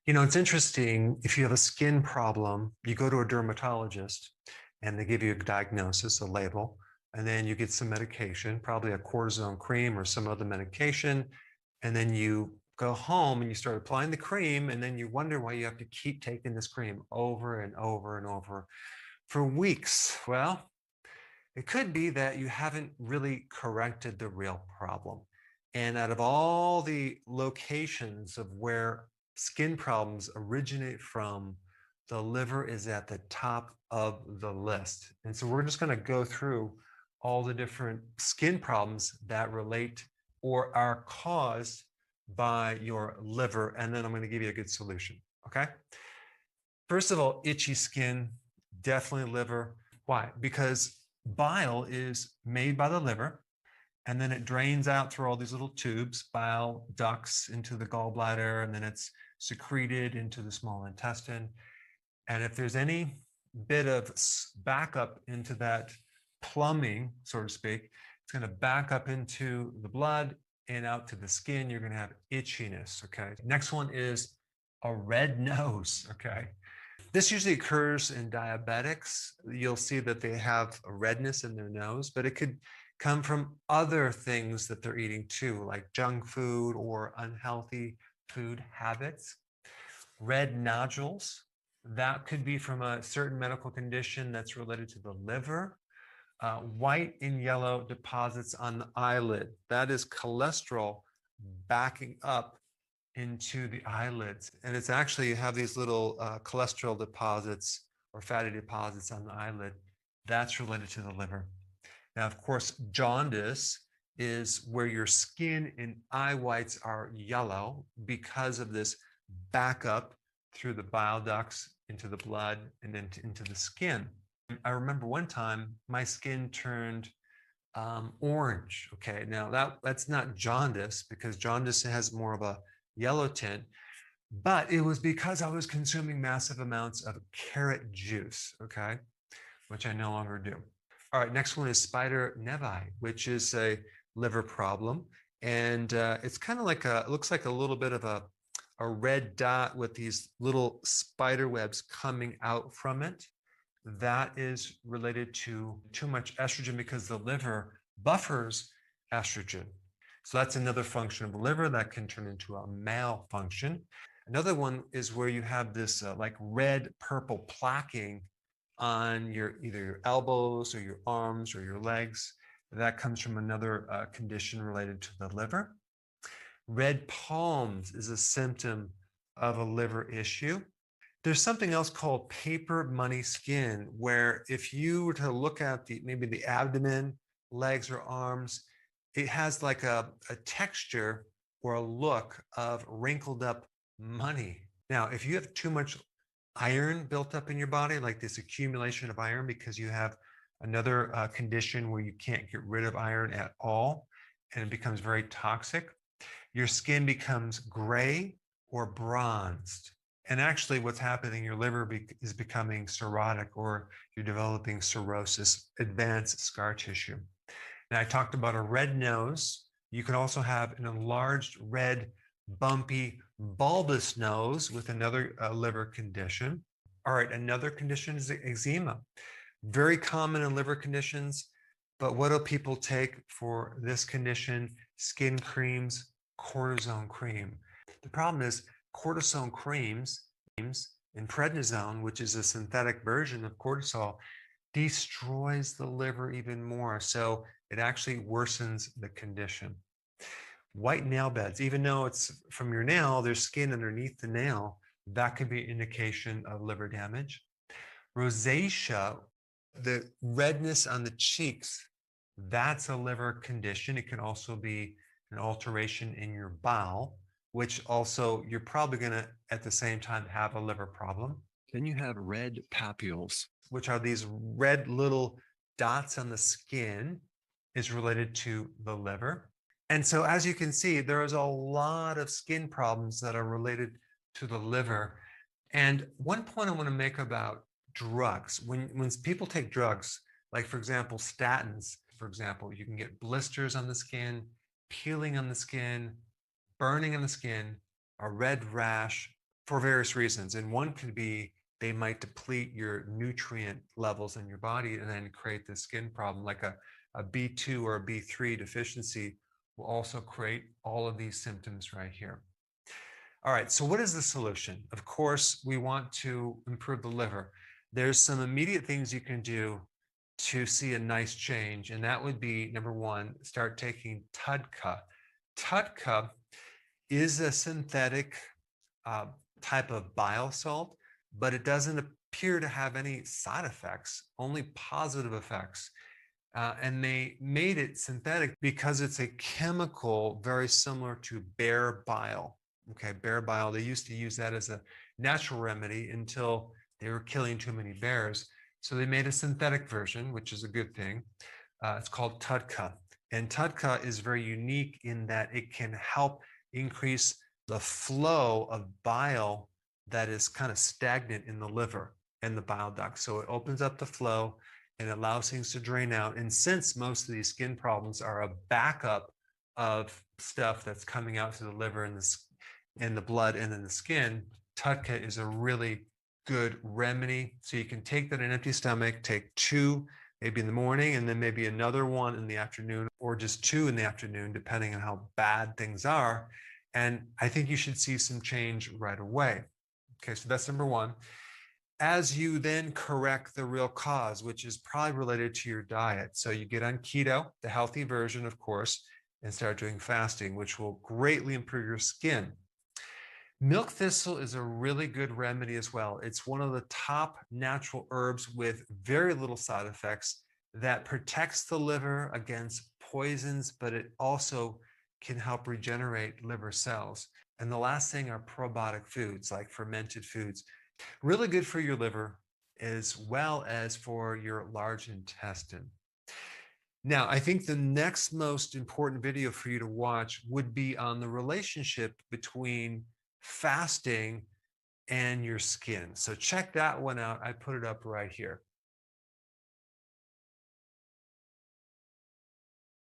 You know, it's interesting. If you have a skin problem, you go to a dermatologist and they give you a diagnosis, a label, and then you get some medication, probably a cortisone cream or some other medication. And then you go home and you start applying the cream, and then you wonder why you have to keep taking this cream over and over and over for weeks. Well, it could be that you haven't really corrected the real problem. And out of all the locations of where skin problems originate from, the liver is at the top of the list. And so we're just going to go through all the different skin problems that relate or are caused by your liver, and then I'm going to give you a good solution. Okay. First of all, itchy skin, definitely liver. Why? Because bile is made by the liver, and then it drains out through all these little tubes, bile ducts into the gallbladder, and then it's secreted into the small intestine. And if there's any bit of backup into that plumbing, so to speak, it's going to back up into the blood and out to the skin. You're going to have itchiness. Okay. Next one is a red nose. Okay. This usually occurs in diabetics. You'll see that they have a redness in their nose, but it could come from other things that they're eating too, like junk food or unhealthy food habits. Red nodules, that could be from a certain medical condition that's related to the liver. White and yellow deposits on the eyelid, that is cholesterol backing up into the eyelids. And it's actually, you have these little cholesterol deposits or fatty deposits on the eyelid. That's related to the liver. Now, of course, jaundice is where your skin and eye whites are yellow because of this backup through the bile ducts into the blood and then into the skin. I remember one time my skin turned orange. Okay, now that's not jaundice, because jaundice has more of a yellow tint, but it was because I was consuming massive amounts of carrot juice, okay, which I no longer do. All right, next one is spider nevi, which is a liver problem. And it's kind of like it looks like a little bit of a red dot with these little spider webs coming out from it. That is related to too much estrogen, because the liver buffers estrogen. So that's another function of the liver that can turn into a malfunction. Another one is where you have this like red purple plaquing on either your elbows or your arms or your legs. That comes from another condition related to the liver. Red palms is a symptom of a liver issue. There's something else called paper money skin, where if you were to look at maybe the abdomen, legs or arms, it has like a texture or a look of wrinkled up money. Now, if you have too much iron built up in your body, like this accumulation of iron because you have another condition where you can't get rid of iron at all, and it becomes very toxic, your skin becomes gray or bronzed. And actually what's happening, your liver is becoming cirrhotic, or you're developing cirrhosis, advanced scar tissue. Now, I talked about a red nose. You can also have an enlarged red, bumpy, bulbous nose with another liver condition. All right, another condition is eczema. Very common in liver conditions, but what do people take for this condition? Skin creams, cortisone cream. The problem is cortisone creams and prednisone, which is a synthetic version of cortisol, destroys the liver even more. So it actually worsens the condition. White nail beds, even though it's from your nail, there's skin underneath the nail, that could be an indication of liver damage. Rosacea, the redness on the cheeks, that's a liver condition. It can also be an alteration in your bowel, which also you're probably going to at the same time have a liver problem. Then you have red papules, which are these red little dots on the skin, is related to the liver. And so as you can see, there is a lot of skin problems that are related to the liver. And one point I want to make about drugs, when people take drugs, like for example, statins, for example, you can get blisters on the skin, peeling on the skin, burning on the skin, a red rash, for various reasons. And one could be they might deplete your nutrient levels in your body and then create this skin problem, like a B2 or a B3 deficiency will also create all of these symptoms right here. All right, so what is the solution? Of course, we want to improve the liver. There's some immediate things you can do to see a nice change, and that would be, number one, start taking TUDCA. TUDCA is a synthetic type of bile salt, but it doesn't appear to have any side effects, only positive effects. And they made it synthetic because it's a chemical very similar to bear bile. Okay, bear bile, they used to use that as a natural remedy until they were killing too many bears. So they made a synthetic version, which is a good thing. It's called TUDCA. And TUDCA is very unique in that it can help increase the flow of bile that is kind of stagnant in the liver and the bile duct. So it opens up the flow and allows things to drain out. And since most of these skin problems are a backup of stuff that's coming out to the liver and the blood and then the skin, TUDCA is a really good remedy. So you can take that on an empty stomach, take 2 maybe in the morning, and then maybe another 1 in the afternoon, or just 2 in the afternoon, depending on how bad things are. And I think you should see some change right away. Okay, so that's number 1. As you then correct the real cause, which is probably related to your diet. So you get on keto, the healthy version, of course, and start doing fasting, which will greatly improve your skin. Milk thistle is a really good remedy as well. It's one of the top natural herbs with very little side effects that protects the liver against poisons, but it also can help regenerate liver cells. And the last thing are probiotic foods, like fermented foods. Really good for your liver as well as for your large intestine. Now, I think the next most important video for you to watch would be on the relationship between fasting and your skin. So check that one out. I put it up right here.